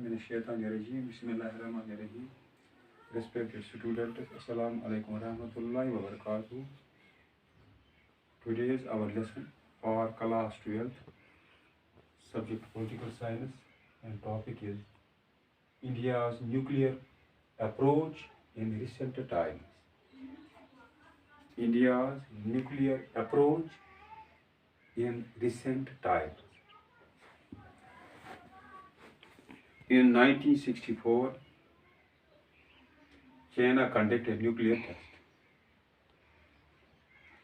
मिनश्शैतानिर्रजीम बिस्मिल्लाहिर्रहमानिर्रहीम। Respected students, Assalamu alaikum warahmatullahi wabarakatuh. Today is our lesson for class 12, subject political science, and topic is India's nuclear approach in recent times. India's nuclear approach in recent times. In 1964, China conducted nuclear test.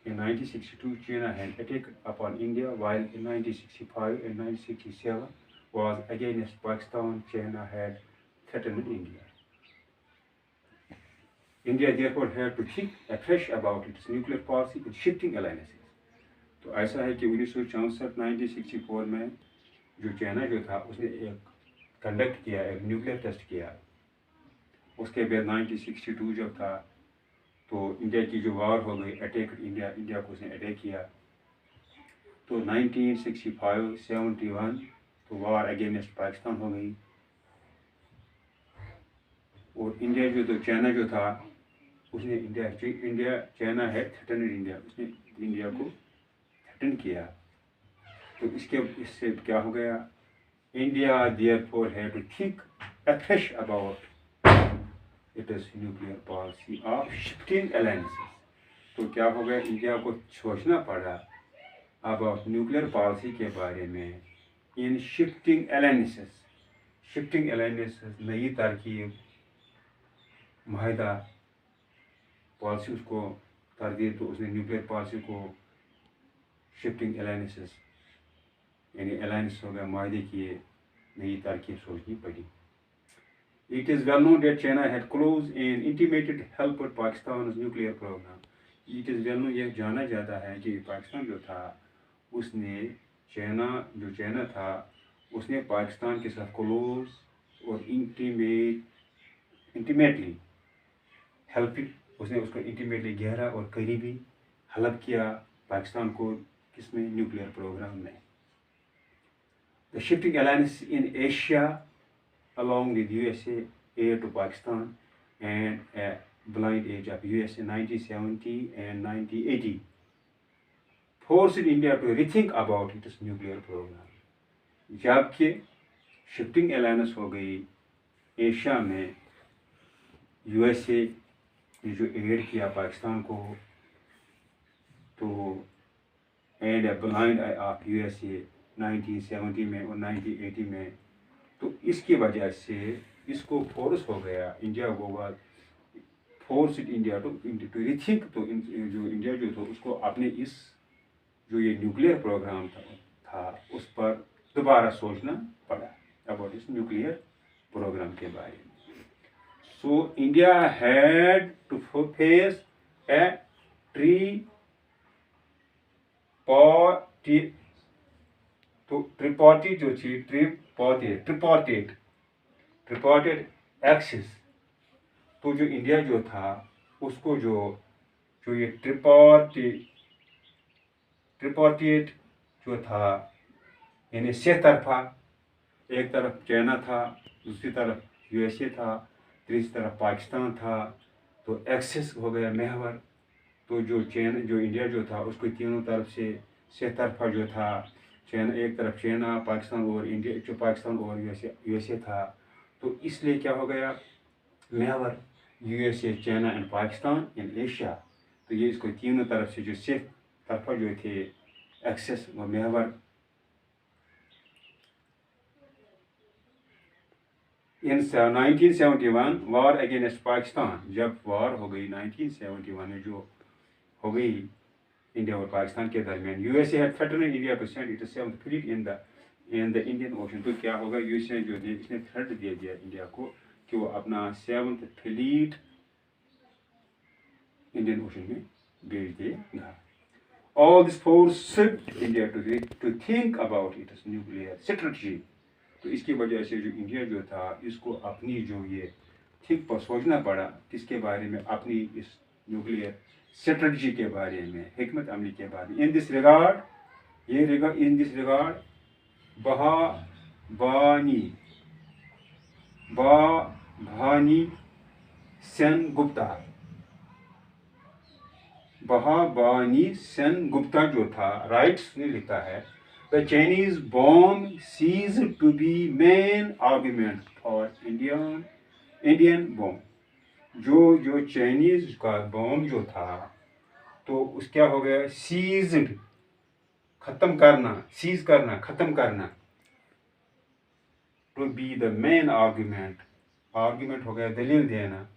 In 1962, China had attacked upon India, while in 1965 and 1967 was against Pakistan. China had threatened India. India therefore had to think afresh about its nuclear policy with shifting alliances. तो ऐसा है कि 1964 1964 में जो China जो था उसने एक कंडक्ट किया, एक न्यूक्लियर टेस्ट किया। उसके बाद 1962 जब था तो इंडिया की जो वार हो गई, अटैक इंडिया को उसने अटैक किया। तो 1965-71 तो वार अगेंस्ट पाकिस्तान हो गई और इंडिया जो तो चाइना जो था उसने चाइना है थ्रेटन इंडिया, उसने इंडिया को थ्रेटन किया। तो इससे क्या हो गया, India therefore had to think afresh about its nuclear policy of shifting alliances. तो क्या हो गया, इंडिया को सोचना पड़ा about न्यूक्लियर पॉलिसी के बारे में इन शिफ्टिंग alliances नई तरकीब माहिदा पॉलिसी उसको तरदीद, तो उसने न्यूक्लियर पॉलिसी को शिफ्टिंग alliances यानी अलायंस हो गया, माहिदे की नई तरकीब सोचनी पड़ी। It is well known that China had close and intimated helped Pakistan's nuclear program. It is well known, यह जाना जाता है कि पाकिस्तान जो था उसने चाइना था उसने पाकिस्तान के साथ क्लोज और इंटीमेटली हेल्प, उसने उसको इंटीमेटली गहरा और करीबी हेल्प किया पाकिस्तान को, किसमें, न्यूक्लियर प्रोग्राम में। The shifting alliance in Asia along with USA aid to Pakistan and a blind age of US in 1970 and 1980 forced India to rethink about its nuclear program. जबकि shifting alliance हो गई Asia में, USA ने जो add किया पाकिस्तान को, तो and a blind I of USA 1970 में और 1980 में, तो इसकी वजह से इसको फोर्स हो गया, इंडिया को फोर्स इंडिया टू रिथिंक। तो जो इंडिया जो था उसको अपने इस जो ये न्यूक्लियर प्रोग्राम था उस पर दोबारा सोचना पड़ा अबाउट इस न्यूक्लियर प्रोग्राम के बारे में। So India had to face a ट्रिपॉर्टेड जो थी ट्रिपॉर्टेड एक्सिस। तो जो इंडिया जो था उसको जो ये ट्रिपॉर्टेड जो था यानी से तरफा, एक तरफ चाइना था, दूसरी तरफ USA था, तीसरी तरफ पाकिस्तान था, तो एक्सिस हो गया महवर। तो जो इंडिया जो था उसको तीनों तरफ से तरफा जो था, चाइना एक तरफ चाइना, पाकिस्तान और इंडिया, जो पाकिस्तान और USA था, तो इसलिए क्या हो गया, महवर USA, China and Pakistan in Asia. तो ये इसको तीनों तरफ से जो से तरफा जो थे एक्सेस व महवर। इन 1971 वार अगेंस्ट पाकिस्तान, जब वार हो गई 1971 में जो हो गई इंडिया और पाकिस्तान के दरमियान, USA had threatened India to send its seventh fleet in the Indian Ocean. तो क्या होगा, USA जो है इसने थ्रेट दे दिया इंडिया को कि वो अपना 7th फ्लीट इंडियन ओशन में भेज देगा। All this forced India to think about its nuclear strategy. तो इसकी वजह से जो इंडिया जो था इसको अपनी जो ये थिंक पर सोचना पड़ा, किसके बारे में, अपनी इस न्यूक्लियर स्ट्रेटजी के बारे में, हिकमत अमली के बारे में। In this regard Bhabani Bhani Sengupta, Bhabani Sengupta जो था, राइट्स ने लिखा है, द चाइनीज बॉम्ब सीज to be main argument for Indian bomb. जो चाइनीज का बॉम्ब जो था, तो उस क्या हो गया, सीज्ड, खत्म करना, सीज करना, खत्म करना, to be the main argument, argument हो गया दलील देना,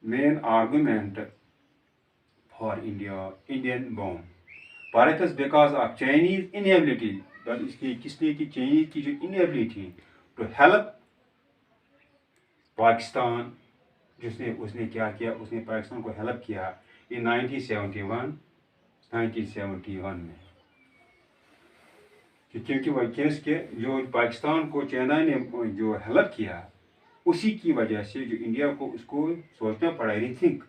main argument for Indian bomb. Bharat because of Chinese inability, इसकी किसलिए कि चाइनीज की जो इनएबिलिटी टू हेल्प पाकिस्तान, जिसने उसने क्या किया, उसने पाकिस्तान को हेल्प किया इन 1971 में, क्योंकि वह केस के जो पाकिस्तान को चाइना ने जो हेल्प किया, उसी की वजह से जो इंडिया को उसको सोचना पड़ा, रीथिंक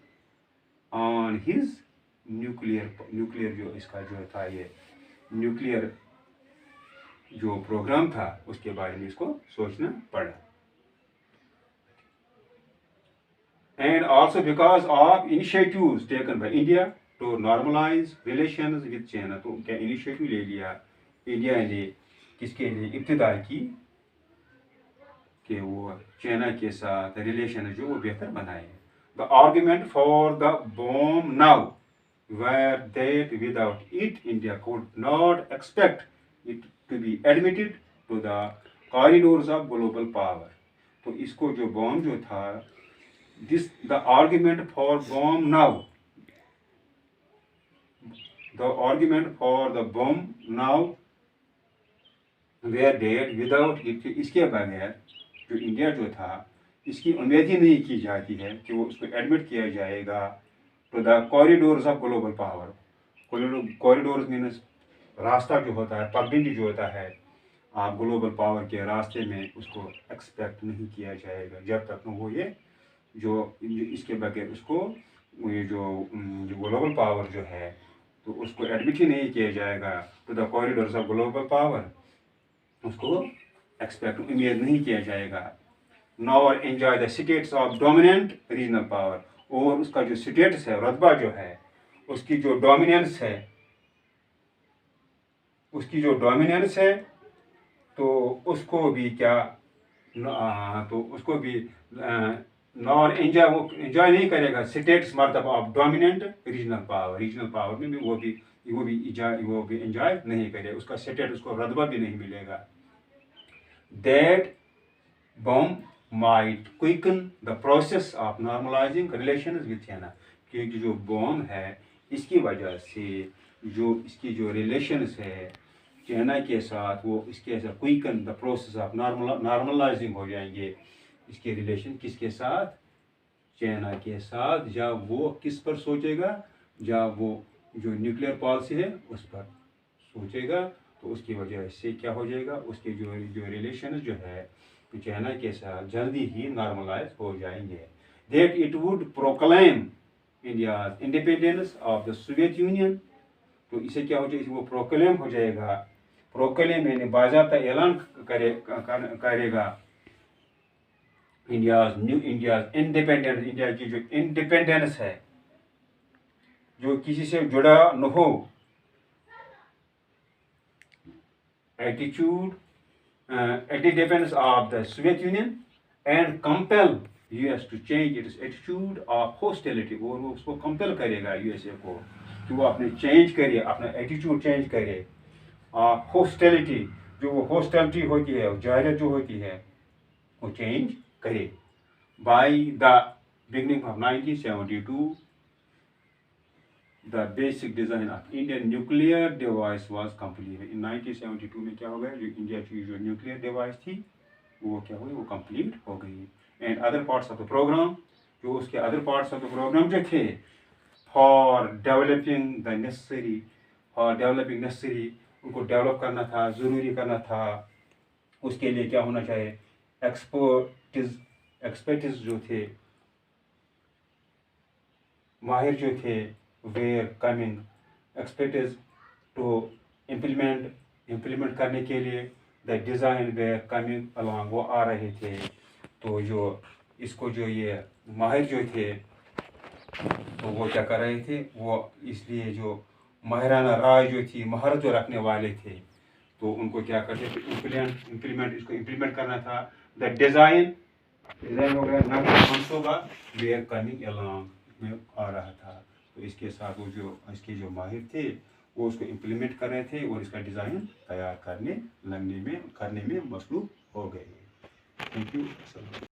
ऑन हिज न्यूक्लियर जो इसका जो था, ये न्यूक्लियर जो प्रोग्राम था, उसके बारे में इसको सोचना पड़ा। And also because of initiatives taken by India to normalize relations with China, तो क्या इनिशिएटिव ले लिया इंडिया ने, किसके लिए इब्तिदा की, कि वो चाइना के साथ रिलेशन जो वो बेहतर बनाए। The argument for the bomb now were that without it India could not expect it to be admitted to the corridors of global power। तो इसको जो बॉम्ब जो था, this the argument for bomb now, the argument for the bomb now were that without it, इसके बगैर जो India जो था, इसकी उम्मीद ही नहीं की जाती है कि वो उसको एडमिट किया जाएगा to the corridors of global power. Corridors means रास्ता जो होता है, पगडंडी जो होता है, आप ग्लोबल पावर के रास्ते में उसको एक्सपेक्ट नहीं किया जाएगा जब तक वो ये जो इसके बगैर उसको ये जो ग्लोबल पावर जो है, तो उसको एडमिट ही नहीं किया जाएगा to the corridors of global power, उसको एक्सपेक्ट उम्मीद नहीं किया जाएगा। Nor enjoy the status of dominant regional power, और उसका जो स्टेटस है, रतबा जो है, उसकी जो डोमिनेंस है, उसकी जो डोमिनेंस है, तो उसको भी क्या, तो उसको भी नॉर एंजॉय, वो एंजॉय नहीं करेगा स्टेट्स मर्तबा ऑफ डोमिनेंट रीजनल पावर में भी वो भी एंजॉय नहीं करेगा, उसका स्टेटस, उसको रतबा भी नहीं मिलेगा। That bomb might quicken the process of normalizing relations with China, क्योंकि जो बॉम्ब है, इसकी वजह से जो इसकी जो रिलेशंस है चाइना के साथ, वो इसके ऐसा quicken the process of normalising हो जाएंगे इसके रिलेशन, किसके साथ, चाइना के साथ। जब वो किस पर सोचेगा, जब वो जो न्यूक्लियर पॉलिसी है उस पर सोचेगा, तो उसकी वजह से क्या हो जाएगा, उसके जो रिलेशन जो है चाइना के साथ जल्दी ही नॉर्मलाइज हो जाएंगे। That it would proclaim India independence of the Soviet union, तो इसे क्या हो जाएगा, वो प्रोक्लेम हो जाएगा, प्रोक्लेम यानी बाज़ाब्ता ऐलान करेगा इंडिया इंडिपेंडेंस, इंडिया की जो इंडिपेंडेंस है, जो किसी से जुड़ा न हो, attitude independence of the Soviet Union and compel US to change its attitude of hostility, और वो उसको कंपेल करेगा यूएसए को कि वो अपने चेंज करे, अपना एटीट्यूड चेंज करे, हॉस्टिलिटी, जो वो हॉस्टिलिटी होती है, जाहिलियत जो होती है, वो चेंज करे। By the beginning of 1972 the basic design of Indian nuclear device was completed। in 1972 में क्या हो गया, जो इंडिया की जो न्यूक्लियर डिवाइस थी, वो क्या हुई, वो कंप्लीट हो गई। And other parts of the program, जो उसके other parts of the program जो थे, फॉर डेवलपिंग नेसेसरी, उनको डेवलप करना था, ज़रूरी करना था, उसके लिए क्या होना चाहिए, एक्सपर्टिज जो थे, माहिर जो थे, were coming expertise to implement करने के लिए द डिज़ाइन वे कमिंग अलॉन्ग, वो आ रहे थे। तो जो इसको जो ये माहिर जो थे तो वो क्या कर रहे थे, वो इसलिए जो माहिराना राय जो थी, महारत जो रखने वाले थे, तो उनको क्या करते थे, इसको इम्प्लीमेंट करना था। द डिज़ाइन हो गया, नक्शा मंसूबा वेयर कमिंग अलॉन्ग में आ रहा था। तो इसके साथ वो जो इसके जो माहिर थे वो उसको इम्प्लीमेंट कर रहे थे और इसका डिज़ाइन तैयार करने में मसरूफ़ हो गए। Thank you.